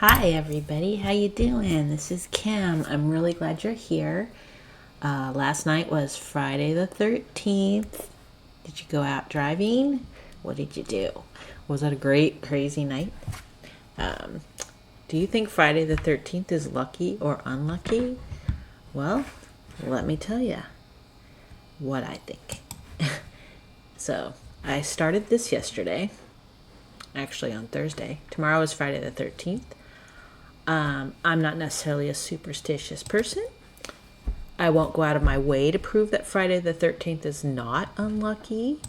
Hi everybody, how you doing? This is Kim. I'm really glad you're here. Last night was Friday the 13th. Did you go out driving? What did you do? Was it a great, crazy night? Do you think Friday the 13th is lucky or unlucky? Well, let me tell you what I think. So, I started this yesterday, actually on Thursday. Tomorrow is Friday the 13th. I'm not necessarily a superstitious person. I won't go out of my way to prove that Friday the 13th is not unlucky.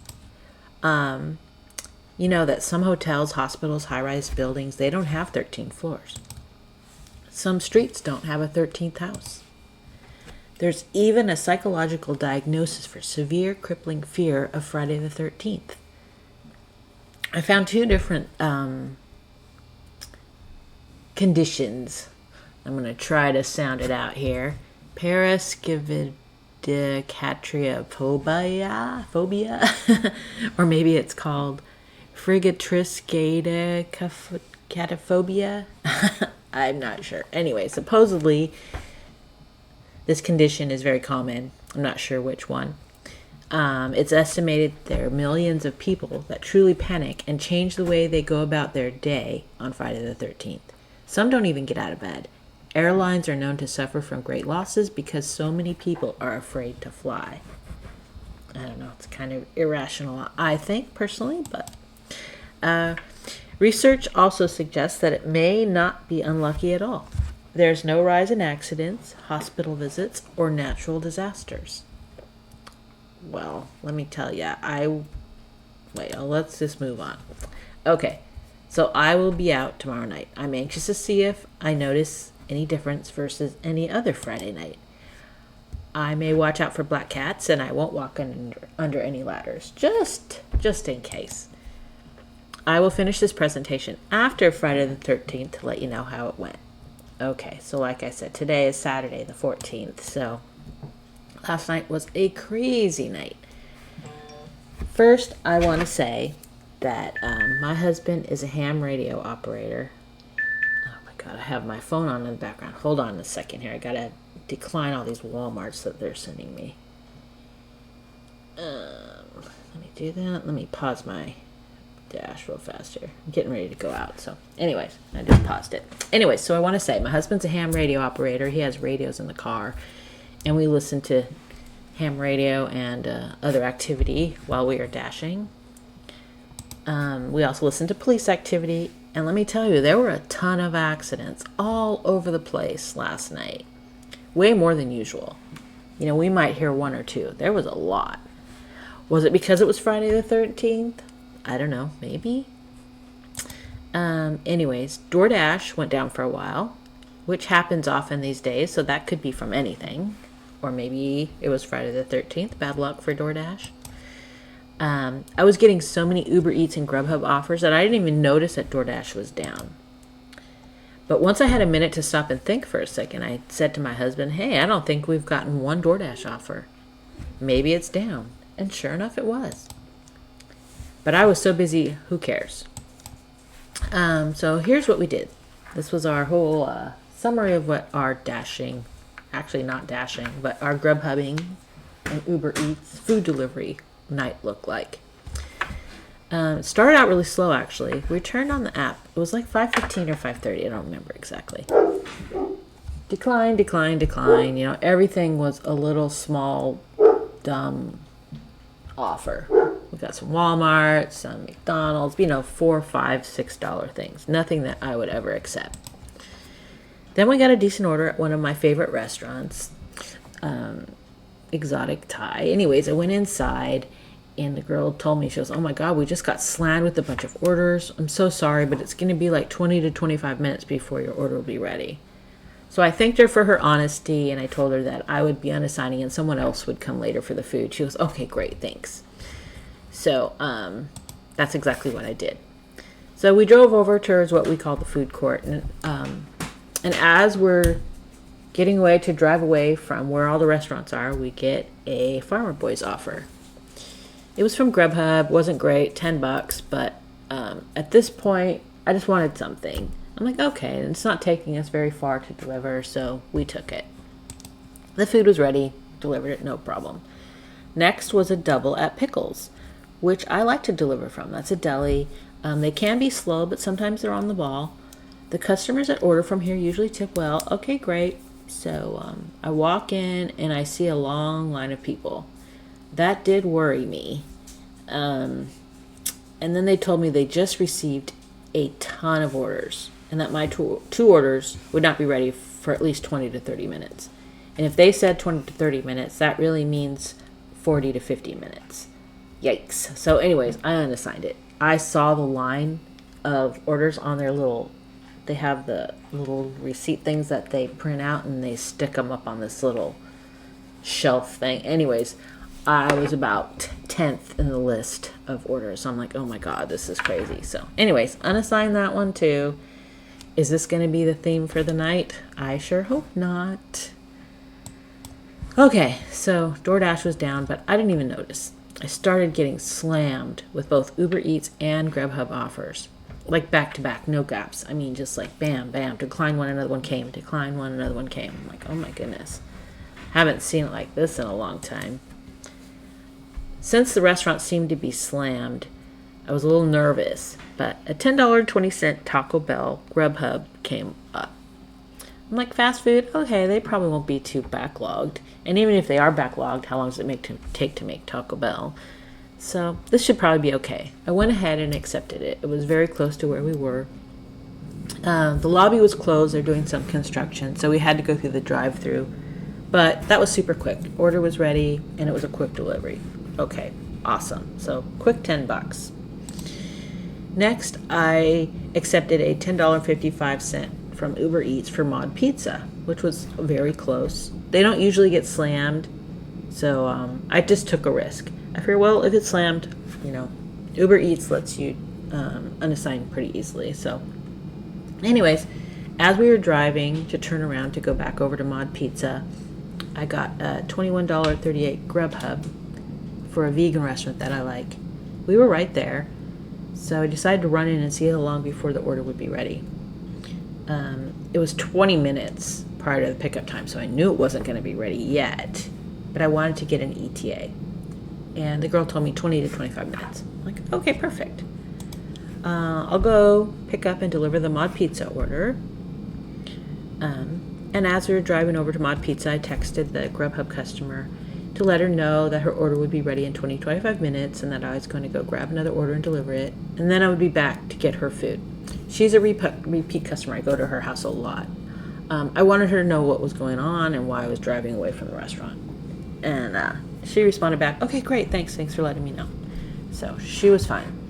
You know that some hotels, hospitals, high-rise buildings, they don't have 13 floors. Some streets don't have a 13th house. There's even a psychological diagnosis for severe crippling fear of Friday the 13th. I found two different conditions. I'm going to try to sound it out here. Paraskevidicatria-phobia, or maybe it's called frigatriscataphobia. I'm not sure. Anyway, supposedly this condition is very common. I'm not sure which one. It's estimated there are millions of people that truly panic and change the way they go about their day on Friday the 13th. Some don't even get out of bed. Airlines are known to suffer from great losses because so many people are afraid to fly. I don't know, it's kind of irrational, I think, personally, but research also suggests that it may not be unlucky at all. There's no rise in accidents, hospital visits, or natural disasters. Well, let me tell you, let's just move on. Okay, so I will be out tomorrow night. I'm anxious to see if I notice any difference versus any other Friday night. I may watch out for black cats, and I won't walk under any ladders, just in case. I will finish this presentation after Friday the 13th to let you know how it went. Okay, so like I said, today is Saturday the 14th, so last night was a crazy night. First, I want to say that my husband is a ham radio operator. Oh my god, I have my phone on in the background. Hold on a second here. I gotta decline all these Walmarts that they're sending me. Let me do that. Let me pause my dash real fast here. I'm getting ready to go out. So anyways, I just paused it. Anyways, so I want to say my husband's a ham radio operator. He has radios in the car, and we listen to ham radio and other activity while we are dashing. We also listen to police activity, and let me tell you, there were a ton of accidents all over the place last night. Way more than usual. You know, we might hear one or two. There was a lot. Was it because it was Friday the 13th? I don't know. Maybe. Anyways, Doordash went down for a while, which happens often these days, so that could be from anything. Or maybe it was Friday the 13th. Bad luck for Doordash. I was getting so many Uber Eats and Grubhub offers that I didn't even notice that Doordash was down. But once I had a minute to stop and think for a second, I said to my husband, hey, I don't think we've gotten one Doordash offer. Maybe it's down. And sure enough, it was. But I was so busy, who cares? So here's what we did. This was our whole summary of what our dashing, actually not dashing, but our Grubhubbing and Uber Eats food delivery night looked like. It started out really slow, actually. We turned on the app. It was like 5:15 or 5:30. I don't remember exactly. Decline. You know, everything was a little small, dumb offer. We got some Walmart, some McDonald's, $4, $5, $6 things. Nothing that I would ever accept. Then we got a decent order at one of my favorite restaurants, Exotic Thai. Anyways, I went inside, and the girl told me, she goes, oh my god, we just got slammed with a bunch of orders. I'm so sorry, but it's going to be like 20 to 25 minutes before your order will be ready. So I thanked her for her honesty, and I told her that I would be unassigning and someone else would come later for the food. She goes, okay, great, thanks. So that's exactly what I did. So we drove over towards what we call the food court, and as we're getting away to drive away from where all the restaurants are, we get a Farmer Boys offer. It was from Grubhub, wasn't great, $10, but at this point, I just wanted something. I'm like, okay, it's not taking us very far to deliver, so we took it. The food was ready, delivered it, no problem. Next was a double at Pickles, which I like to deliver from. That's a deli. They can be slow, but sometimes they're on the ball. The customers that order from here usually tip well. Okay, great. So I walk in and I see a long line of people. That did worry me. And then they told me they just received a ton of orders and that my two orders would not be ready for at least 20 to 30 minutes. And if they said 20 to 30 minutes, that really means 40 to 50 minutes. Yikes. So anyways, I unassigned it. I saw the line of orders on their they have the little receipt things that they print out and they stick them up on this little shelf thing. Anyways, I was about 10th in the list of orders. So I'm like, oh my God, this is crazy. So anyways, unassigned that one too. Is this going to be the theme for the night? I sure hope not. Okay, so DoorDash was down, but I didn't even notice. I started getting slammed with both Uber Eats and Grubhub offers. Like back to back, no gaps. I mean, just like bam, bam, decline one, another one came, decline one, another one came. I'm like, oh my goodness. Haven't seen it like this in a long time. Since the restaurant seemed to be slammed, I was a little nervous, but a $10.20 Taco Bell Grubhub came up. I'm like, fast food? Okay, they probably won't be too backlogged. And even if they are backlogged, how long does it take to make Taco Bell? So this should probably be okay. I went ahead and accepted it. It was very close to where we were. The lobby was closed. They're doing some construction, so we had to go through the drive-thru. But that was super quick. Order was ready, and it was a quick delivery. Okay, awesome. So quick $10. Next, I accepted a $10.55 from Uber Eats for Mod Pizza, which was very close. They don't usually get slammed, so I just took a risk. I figured, well, if it's slammed, Uber Eats lets you unassign pretty easily. So anyways, as we were driving to turn around to go back over to Mod Pizza, I got a $21.38 Grubhub for a vegan restaurant that I like. We were right there, so I decided to run in and see how long before the order would be ready. It was 20 minutes prior to the pickup time, so I knew it wasn't going to be ready yet, but I wanted to get an ETA. And the girl told me 20 to 25 minutes. I'm like, okay, perfect. I'll go pick up and deliver the Mod Pizza order. And as we were driving over to Mod Pizza, I texted the Grubhub customer to let her know that her order would be ready in 20 to 25 minutes and that I was going to go grab another order and deliver it. And then I would be back to get her food. She's a repeat customer. I go to her house a lot. I wanted her to know what was going on and why I was driving away from the restaurant. And she responded back, okay, great, thanks for letting me know. So she was fine.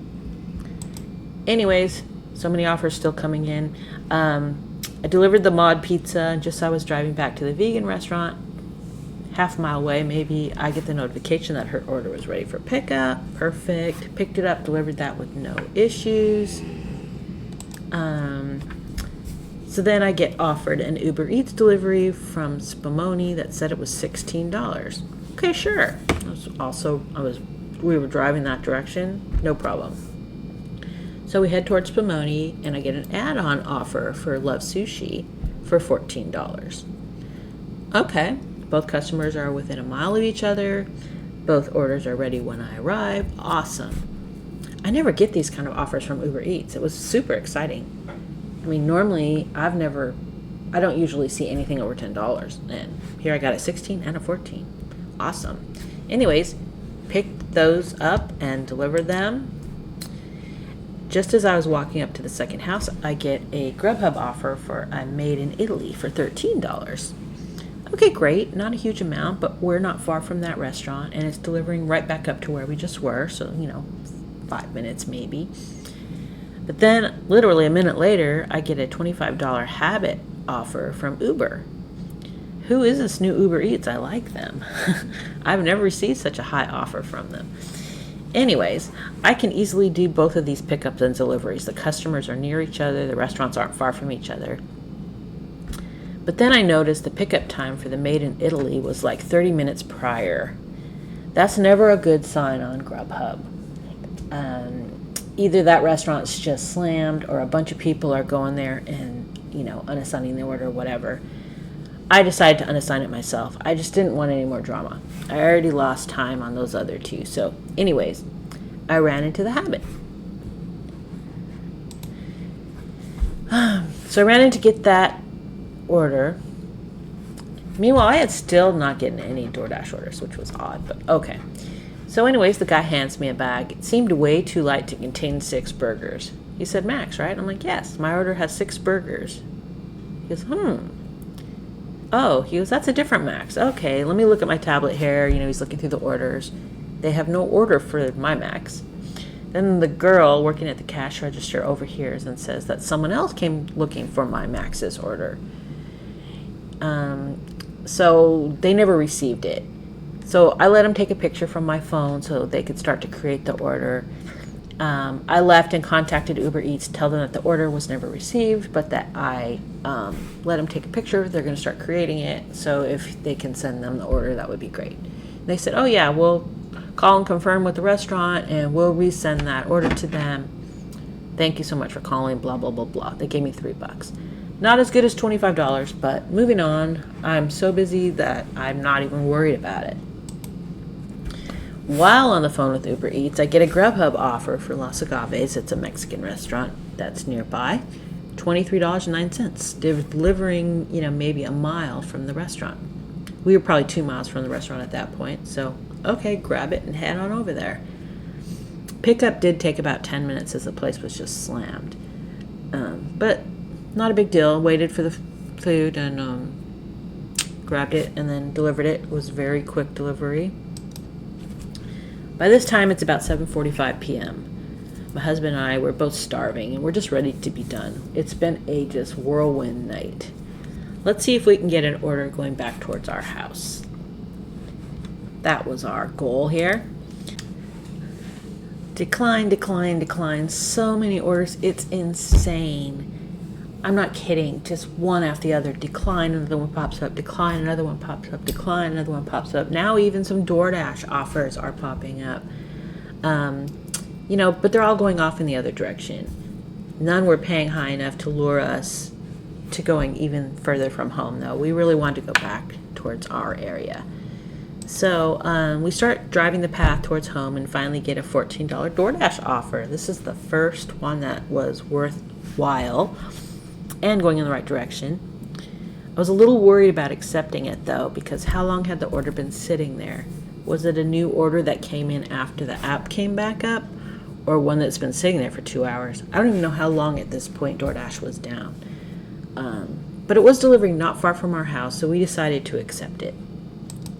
Anyways, so many offers still coming in. I delivered the Mod Pizza, and just as I was driving back to the vegan restaurant, half a mile away, maybe, I get the notification that her order was ready for pickup. Perfect. Picked it up, delivered that with no issues. So then I get offered an Uber Eats delivery from Spumoni that said it was $16. Okay, sure. We were driving that direction, no problem. So we head towards Spumoni, and I get an add-on offer for Love Sushi for $14. Okay, both customers are within a mile of each other. Both orders are ready when I arrive. Awesome. I never get these kind of offers from Uber Eats. It was super exciting. I mean, normally I don't usually see anything over $10, and here I got a 16 and a 14. Awesome. Anyways, picked those up and delivered them. Just as I was walking up to the second house, I get a Grubhub offer for a Made in Italy for $13. Okay, great. Not a huge amount, but we're not far from that restaurant, and it's delivering right back up to where we just were, so, 5 minutes maybe. But then, literally a minute later, I get a $25 Habit offer from Uber. Who is this new Uber Eats? I like them. I've never received such a high offer from them. Anyways, I can easily do both of these pickups and deliveries. The customers are near each other. The restaurants aren't far from each other. But then I noticed the pickup time for the Made in Italy was like 30 minutes prior. That's never a good sign on Grubhub. either that restaurant's just slammed or a bunch of people are going there and, unassigning the order or whatever. I decided to unassign it myself. I just didn't want any more drama. I already lost time on those other two. So anyways, I ran into the habit. So I ran in to get that order. Meanwhile, I had still not gotten any DoorDash orders, which was odd, but okay. So anyways, the guy hands me a bag. It seemed way too light to contain 6 burgers. He said, Max, right? I'm like, yes, my order has 6 burgers. He goes, Oh, he goes, that's a different Max. Okay, let me look at my tablet here. He's looking through the orders. They have no order for my Max. Then the girl working at the cash register overhears and says that someone else came looking for my Max's order. So they never received it. So I let them take a picture from my phone so they could start to create the order. I left and contacted Uber Eats to tell them that the order was never received, but that I let them take a picture. They're going to start creating it. So if they can send them the order, that would be great. And they said, oh yeah, we'll call and confirm with the restaurant and we'll resend that order to them. Thank you so much for calling, blah, blah, blah, blah. They gave me $3. Not as good as $25, but moving on. I'm so busy that I'm not even worried about it. While on the phone with Uber Eats, I get a Grubhub offer for Los Agaves. It's a Mexican restaurant that's nearby. $23.09. Delivering, maybe a mile from the restaurant. We were probably 2 miles from the restaurant at that point. So, okay, grab it and head on over there. Pickup did take about 10 minutes as the place was just slammed. But not a big deal. Waited for the food and grabbed it and then delivered it. It was very quick delivery. By this time, it's about 7:45 p.m. My husband and I were both starving, and we're just ready to be done. It's been a just whirlwind night. Let's see if we can get an order going back towards our house. That was our goal here. Decline, decline, decline. So many orders. It's insane. I'm not kidding. Just one after the other. Decline, another one pops up. Decline, another one pops up. Decline, another one pops up. Now even some DoorDash offers are popping up. But they're all going off in the other direction. None were paying high enough to lure us to going even further from home, though. We really wanted to go back towards our area. So we start driving the path towards home and finally get a $14 DoorDash offer. This is the first one that was worthwhile and going in the right direction. I was a little worried about accepting it, though, because how long had the order been sitting there? Was it a new order that came in after the app came back up, or one that's been sitting there for 2 hours? I don't even know how long at this point DoorDash was down. But it was delivering not far from our house, so we decided to accept it.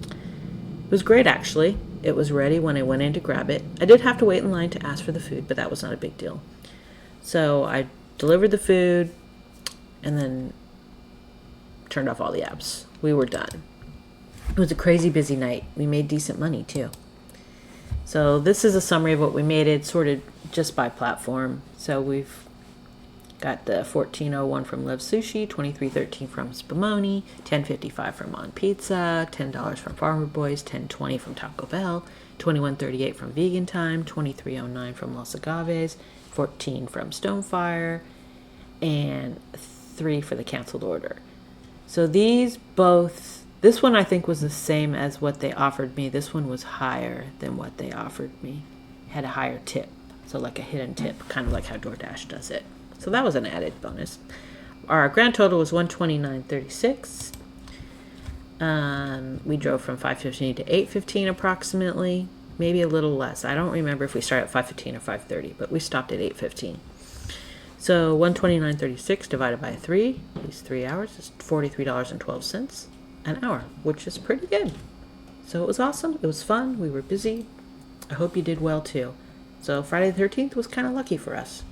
It was great, actually. It was ready when I went in to grab it. I did have to wait in line to ask for the food, but that was not a big deal. So I delivered the food and then turned off all the apps. We were done. It was a crazy busy night. We made decent money, too. So this is a summary of what we made. It's sorted just by platform. So we've got the $14.01 from Live Sushi, $23.13 from Spumoni, $10.55 from On Pizza, $10 from Farmer Boys, $10.20 from Taco Bell, $21.38 from Vegan Time, $23.09 from Los Agaves, $14 from Stonefire, and $3 for the canceled order. So this one I think was the same as what they offered me. This one was higher than what they offered me. Had a higher tip, so like a hidden tip, kind of like how DoorDash does it. So that was an added bonus. Our grand total was $129.36. We drove from 5:15 to 8:15 approximately, maybe a little less. I don't remember if we started at 5:15 or 5:30, but we stopped at 8:15. So $129.36 divided by 3, these 3 hours, is $43.12 an hour, which is pretty good. So it was awesome. It was fun. We were busy. I hope you did well too. So Friday the 13th was kind of lucky for us.